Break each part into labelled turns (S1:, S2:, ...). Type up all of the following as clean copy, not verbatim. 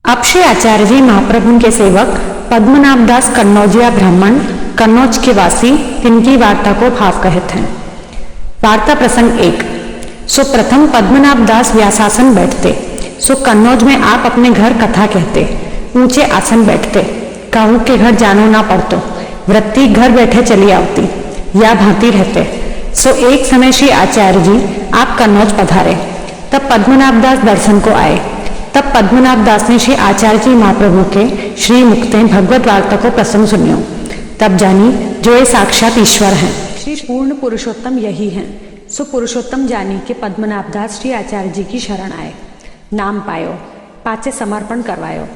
S1: अब श्री आचार्य जी महाप्रभु के सेवक पद्मनाभ दास कन्नौजिया ब्राह्मण कन्नौज के वासी तिनकी वार्ता को भाव कहत हैं। वार्ता प्रसंग 1। सो प्रथम पद्मनाभ दास व्यासासन बैठते, सो कन्नौज में आप अपने घर कथा कहते, ऊंचे आसन बैठते, काहू के घर जानो ना पड़तो, वृत्ति घर बैठे चली आवती, या भांति रहते। सो एक समय श्री आचार्य जी आप कन्नौज पधारे, तब पद्मनाभ दास दर्शन को आए। तब पद्मनाभ दास ने श्री आचार्य जी महाप्रभु के श्री मुक्ते भगवत वार्ता को प्रसंग सुनियो। तब जानी जो ये साक्षात ईश्वर हैं, श्री पूर्ण पुरुषोत्तम यही हैं। सो पुरुषोत्तम जानी के पद्मनाभ दास श्री आचार्य जी की शरण आए, नाम पायो, पाछे समर्पण करवायो।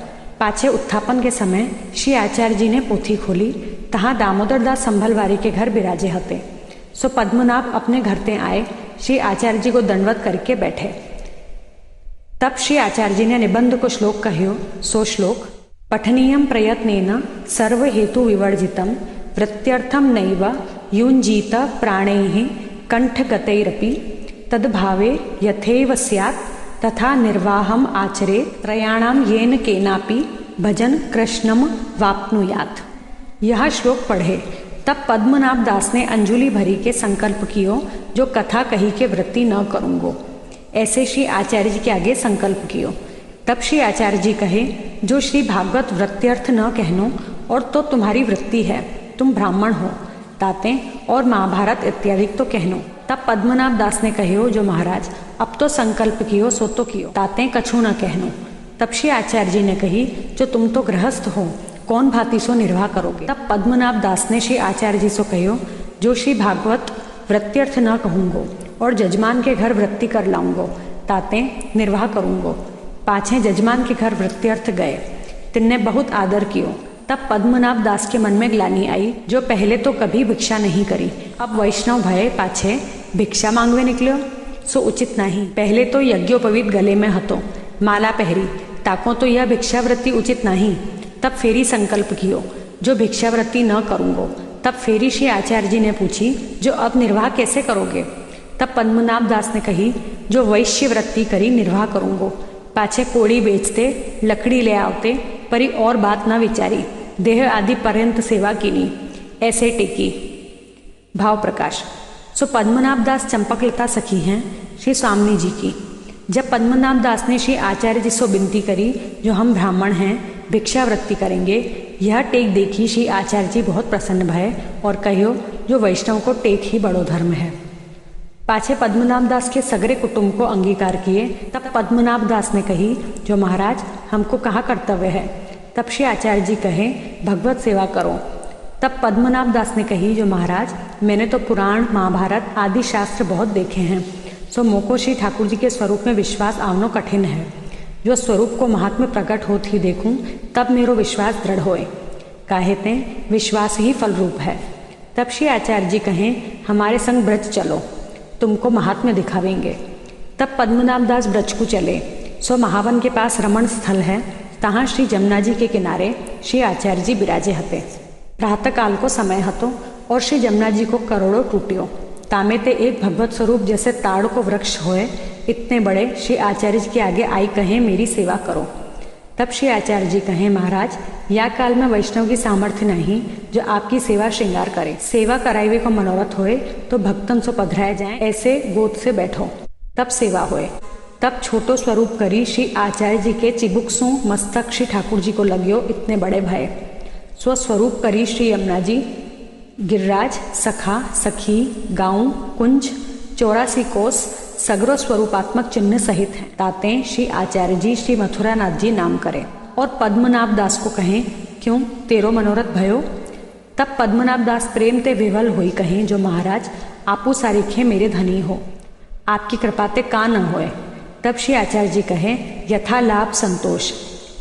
S1: पाछे उत्थापन के समय श्री आचार्य जी ने पोथी खोली, तहाँ दामोदर दास संभलवारी के घर बिराजे हते। सो पद्मनाभ अपने घर ते आए, श्री आचार्य जी को दंडवत करके बैठे। तब श्री आचार्य जी ने निबंध को श्लोक कह्यो। सो श्लोक पठनीयम प्रयत्नेन सर्व हेतु विवर्जितम वृत्त्यर्थम नैव युञ्जीत प्राणैः कंठगतैरपि तद्भावे यथैव स्यात् तथा निर्वाहम आचरेत् त्रयाणाम येन केनापि भजन कृष्णम वाप्नुयात्। यह श्लोक पढ़े। तब पद्मनाभ दास ने अंजुलि भरी के संकल्प कियो, जो कथा कही के वृत्ति न करूंगो। ऐसे श्री आचार्य जी के आगे संकल्प कियो। तब श्री आचार्य जी कहे, जो श्री भागवत वृत्त्यर्थ न कहनो और तो तुम्हारी वृत्ति है, तुम ब्राह्मण हो, ताते और महाभारत इत्यादि तो कहनो। तब पद्मनाभ दास ने कहो, जो महाराज अब तो संकल्प कियो सो तो कियो, ताते कछु न कहनो। तब श्री आचार्य जी ने कही, जो तुम तो गृहस्थ हो, कौन भांति सो निर्वाह करोगे। तब पद्मनाभ दास ने श्री आचार्य जी से कहो, जो श्री भागवत वृत्त्यर्थ न कहूंगो और जजमान के घर वृत्ति कर लाऊंगो, ताते निर्वाह करूंगो। पाछे जजमान के घर वृत्त्यर्थ गए, तिनने बहुत आदर कियो। तब पद्मनाभ दास के मन में ग्लानि आई, जो पहले तो कभी भिक्षा नहीं करी, अब वैष्णव भये पाछे भिक्षा मांगवे निकलो, सो उचित नहीं। पहले तो यज्ञोपवीत गले में हतो, माला पहरी, ताको तो यह भिक्षावृत्ति उचित नहीं। तब फेरी संकल्प कियो, जो भिक्षावृत्ति न करूंगो। तब फेरी श्री आचार्य जी ने पूछी, जो अब निर्वाह कैसे करोगे। तब पद्मनाभ दास ने कही, जो वैश्य वृत्ति करी निर्वाह करूंगो। पाछे कोड़ी बेचते, लकड़ी ले आवते, परी और बात न विचारी, देह आदि पर्यंत सेवा कीनी, ऐसे टेकी। भाव प्रकाश। सो पद्मनाभ दास चंपकलता सखी हैं श्री स्वामी जी की। जब पद्मनाभ दास ने श्री आचार्य जी से विनती करी, जो हम ब्राह्मण हैं, भिक्षावृत्ति करेंगे, यह टेक देखी श्री आचार्य जी बहुत प्रसन्न भये और कहो, जो वैष्णव को टेक ही बड़ो धर्म है। पाछे पद्मनाभ दास के सगरे कुटुंब को अंगीकार किए। तब पद्मनाभ दास ने कही, जो महाराज हमको कहाँ कर्तव्य है। तब श्री आचार्य जी कहे, भगवत सेवा करो। तब पद्मनाभ दास ने कही, जो महाराज मैंने तो पुराण महाभारत आदि शास्त्र बहुत देखे हैं, सो मोको श्री ठाकुर जी के स्वरूप में विश्वास आवनो कठिन है। जो स्वरूप को महात्म्य प्रकट होत ही देखूं, तब मेरो विश्वास दृढ़ होए। काहेते विश्वास ही फल रूप है। तब श्री आचार्य जी कहें, हमारे संग ब्रज चलो, तुमको महात्म्य दिखावेंगे। तब पद्मनाभ दास ब्रज को चले। सो महावन के पास रमण स्थल है, तहाँ श्री जमुना जी के किनारे श्री आचार्य जी बिराजे हते। प्रातः काल को समय हतो और श्री जमुना जी को करोड़ों टूटियो। तामे ते एक भगवत स्वरूप जैसे ताड़ को वृक्ष होए, इतने बड़े श्री आचार्य जी के आगे आई कहें, मेरी सेवा करो। तब श्री आचार्य जी कहें, महाराज या काल में वैष्णव की सामर्थ्य नहीं, जो आपकी सेवा श्रृंगार करे। सेवा कराइवे को मनोरथ होए, तो भक्तन सो पधराए जाए, ऐसे गोद से बैठो, तब सेवा होए। तब छोटो स्वरूप करी श्री आचार्य जी के चिबुकसों मस्तक श्री ठाकुर जी को लगियो, इतने बड़े भय। स्वस्वरूप करी श्री यमुना जी, गिरिराज, सखा, सखी, गाँव, कुंज, 84 कोस सगरो स्वरूपात्मक चिन्ह सहित हैं। ताते श्री आचार्य जी श्री मथुरानाथ जी नाम करें और पद्मनाभ दास को कहें, क्यों तेरो मनोरथ भयो। तब पद्मनाभ दास प्रेम ते विवल हुई कहें, जो महाराज आपू सारीखे मेरे धनी हो, आपकी कृपा ते का न होए। तब श्री आचार्य जी कहें, यथा लाभ संतोष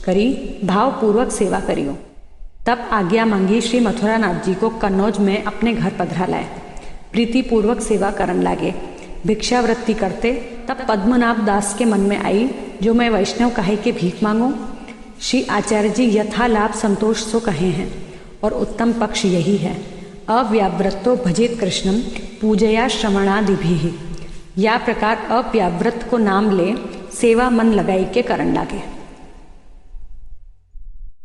S1: करी भावपूर्वक सेवा करियो। तब आज्ञा मांगी श्री मथुरानाथ जी को कन्नौज में अपने घर पधरा लाए। प्रीतिपूर्वक सेवा करन लागे, भिक्षावृत्ति करते। तब पद्मनाभ दास के मन में आई, जो मैं वैष्णव काहे के भीख मांगो। श्री आचार्य जी यथा लाभ संतोष सो कहे हैं और उत्तम पक्ष यही है, अव्यावृत्तो भजेत कृष्णम पूजया श्रवणादिभिः। या प्रकार अव्यावृत को नाम ले, सेवा मन लगाई के करन लागे।